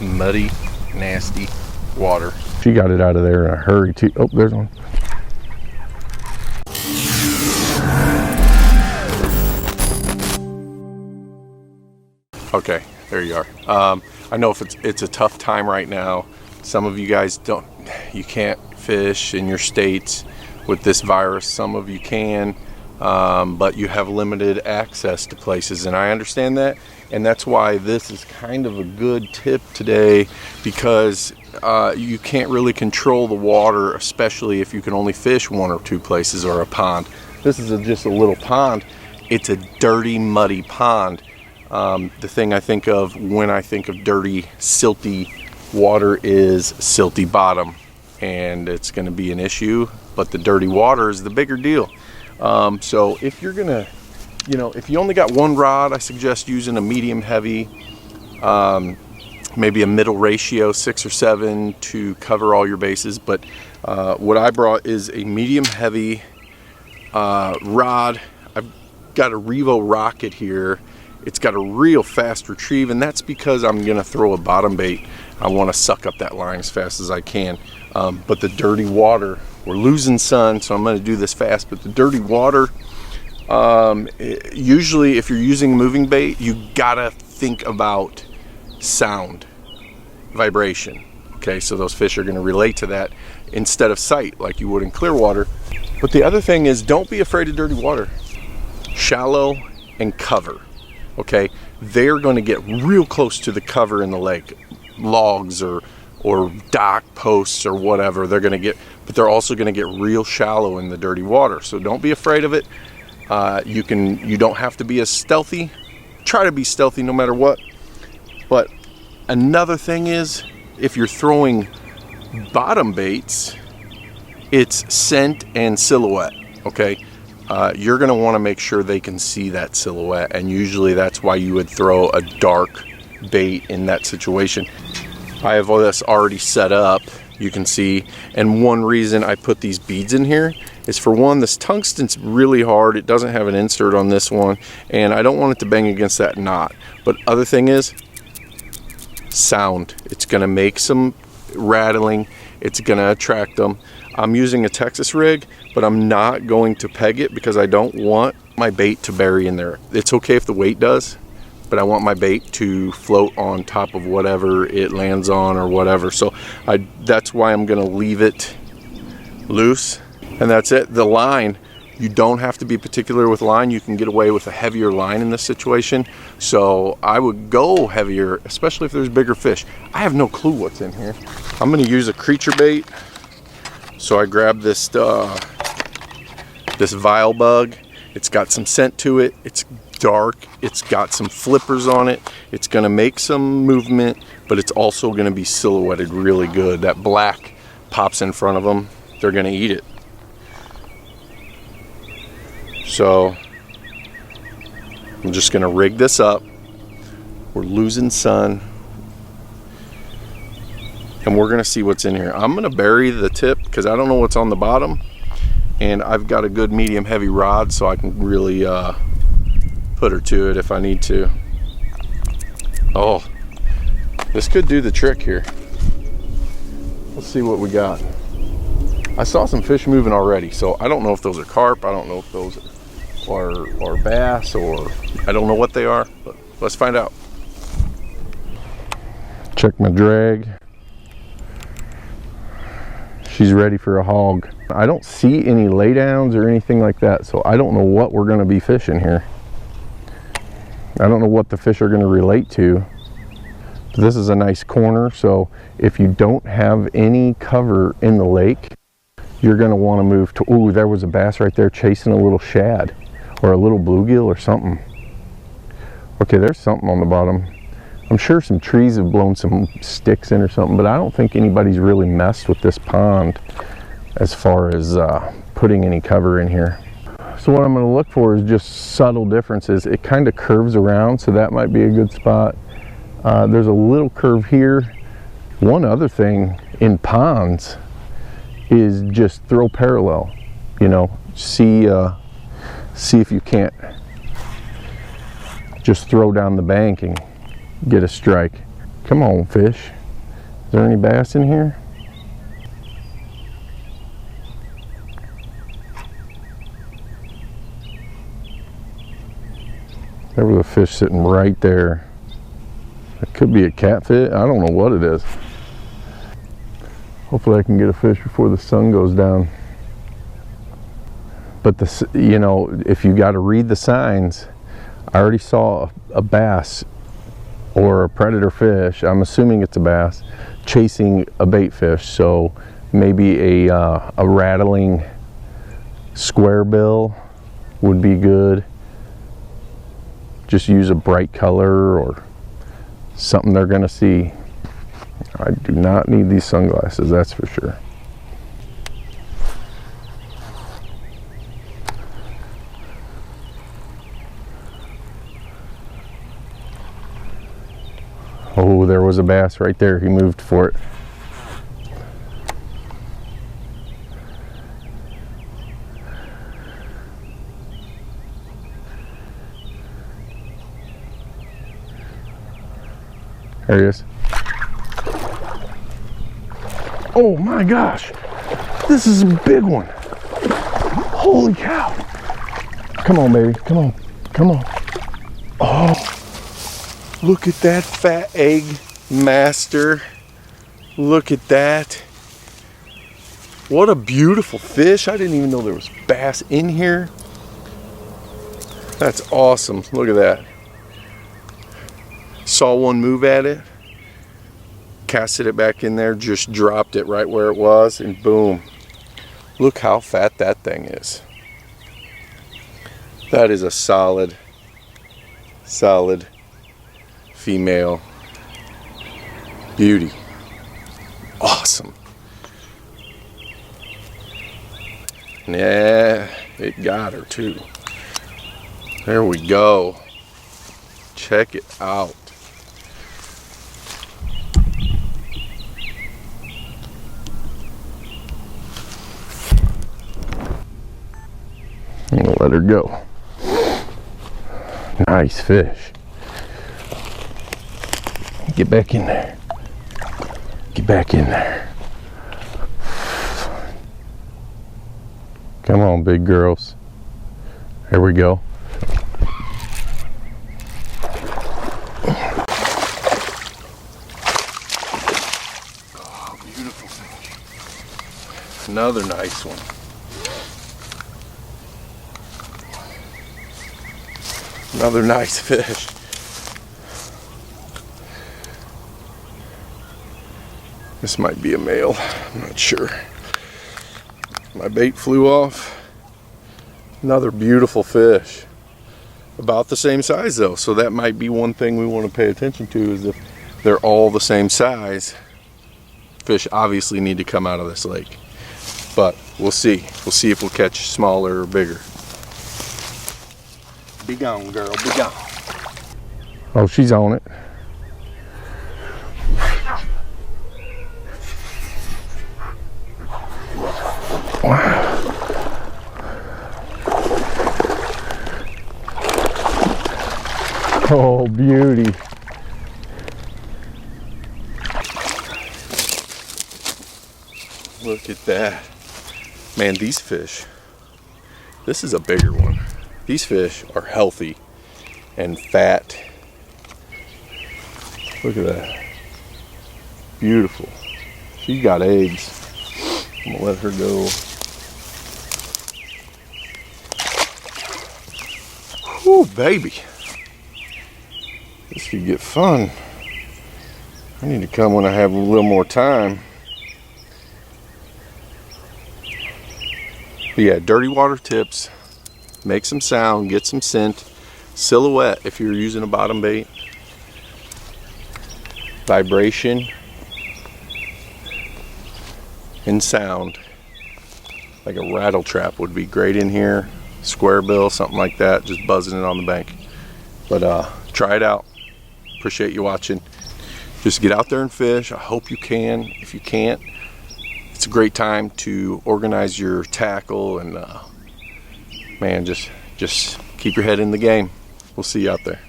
muddy, nasty water. She got it out of there in a hurry too. Oh, there's one. Okay, there you are. I know if it's a tough time right now. Some of you guys you can't fish in your states with this virus. Some of you can, but you have limited access to places, and I understand that. And that's why this is kind of a good tip today, because you can't really control the water, especially if you can only fish one or two places or a pond. This is just a little pond. It's a dirty, muddy pond. The thing I think of when I think of dirty, silty water is silty bottom, and it's going to be an issue, but the dirty water is the bigger deal. So if you're gonna, if you only got one rod, I suggest using a medium heavy, maybe a middle ratio, 6 or 7, to cover all your bases. But what I brought is a medium heavy rod. I've got a Revo Rocket here. It's got a real fast retrieve, and that's because I'm gonna throw a bottom bait. I want to suck up that line as fast as I can. But the dirty water, we're losing sun, so I'm going to do this fast. But the dirty water, usually if you're using moving bait, you gotta think about sound, vibration. Okay, so those fish are going to relate to that instead of sight, like you would in clear water. But the other thing is, don't be afraid of dirty water. Shallow and cover. Okay, they're going to get real close to the cover in the lake, logs or dock posts or whatever. They're going to get, but they're also going to get real shallow in the dirty water. So don't be afraid of it. You don't have to be as stealthy. Try to be stealthy no matter what. But another thing is, if you're throwing bottom baits, it's scent and silhouette. Okay. You're going to want to make sure they can see that silhouette, and usually that's why you would throw a dark bait in that situation. I have all this already set up, you can see, and one reason I put these beads in here is, for one, this tungsten's really hard. It doesn't have an insert on this one, and I don't want it to bang against that knot. But other thing is sound. It's going to make some rattling. It's going to attract them. I'm using a Texas rig, but I'm not going to peg it because I don't want my bait to bury in there. It's okay if the weight does, but I want my bait to float on top of whatever it lands on or whatever. So that's why I'm going to leave it loose, and that's it. The line, you don't have to be particular with line. You can get away with a heavier line in this situation. So I would go heavier, especially if there's bigger fish. I have no clue what's in here. I'm going to use a creature bait. So I grabbed this vile bug. It's got some scent to it. It's dark. It's got some flippers on it. It's going to make some movement, but it's also going to be silhouetted really good. That black pops in front of them. They're going to eat it. So I'm just going to rig this up. We're losing sun, and we're going to see what's in here. I'm going to bury the tip because I don't know what's on the bottom, and I've got a good medium heavy rod, so I can really put her to it if I need to. Oh, this could do the trick here. Let's see what we got. I saw some fish moving already, so I don't know if those are carp. I don't know if those are bass, or I don't know what they are, but let's find out. Check my drag. She's ready for a hog. I don't see any laydowns or anything like that, so I don't know what we're going to be fishing here. I don't know what the fish are going to relate to. But this is a nice corner, so if you don't have any cover in the lake, you're going to want to move to, ooh, there was a bass right there chasing a little shad or a little bluegill or something. Okay, there's something on the bottom. I'm sure some trees have blown some sticks in or something, but I don't think anybody's really messed with this pond as far as putting any cover in here. So what I'm going to look for is just subtle differences. It kind of curves around, so that might be a good spot. There's a little curve here. One other thing in ponds is just throw parallel, you know, see if you can't just throw down the bank and get a strike. Come on, fish. Is there any bass in here? There was a fish sitting right there. It could be a catfish. I don't know what it is. Hopefully I can get a fish before the sun goes down. But you know, if you got to read the signs, I already saw a bass or a predator fish. I'm assuming it's a bass chasing a bait fish. So maybe a rattling square bill would be good. Just use a bright color or something they're gonna see. I do not need these sunglasses, that's for sure. Oh, there was a bass right there. He moved for it. There he is. Oh my gosh, this is a big one. Holy cow. Come on, baby, come on, come on. Oh, Look at that fat egg master. Look at that. What a beautiful fish. I didn't even know there was bass in here. That's awesome. Look at that. Saw one move at it, casted it back in there, just dropped it right where it was, and boom. Look how fat that thing is. That is a solid female beauty. Awesome. Yeah, it got her too. There we go. Check it out. I'm gonna let her go. Nice fish. Get back in there. Get back in there. Come on, big girls. Here we go. Oh, beautiful fish. Another nice one. Another nice fish. This might be a male, I'm not sure. My bait flew off. Another beautiful fish. About the same size though, so that might be one thing we want to pay attention to, is if they're all the same size, fish obviously need to come out of this lake. But we'll see. We'll see if we'll catch smaller or bigger. Be gone, girl, be gone. Oh, she's on it. Wow. Oh, beauty. Look at that. Man, these fish, this is a bigger one. These fish are healthy and fat. Look at that. Beautiful. She's got eggs. I'm gonna let her go. Whew, baby. This could get fun. I need to come when I have a little more time. But yeah, dirty water tips. Make some sound, get some scent. Silhouette if you're using a bottom bait. Vibration and sound. Like a rattle trap would be great in here. Square bill, something like that, just buzzing it on the bank. But try it out. Appreciate you watching. Just get out there and fish. I hope you can. If you can't, it's a great time to organize your tackle and man, just keep your head in the game. We'll see you out there.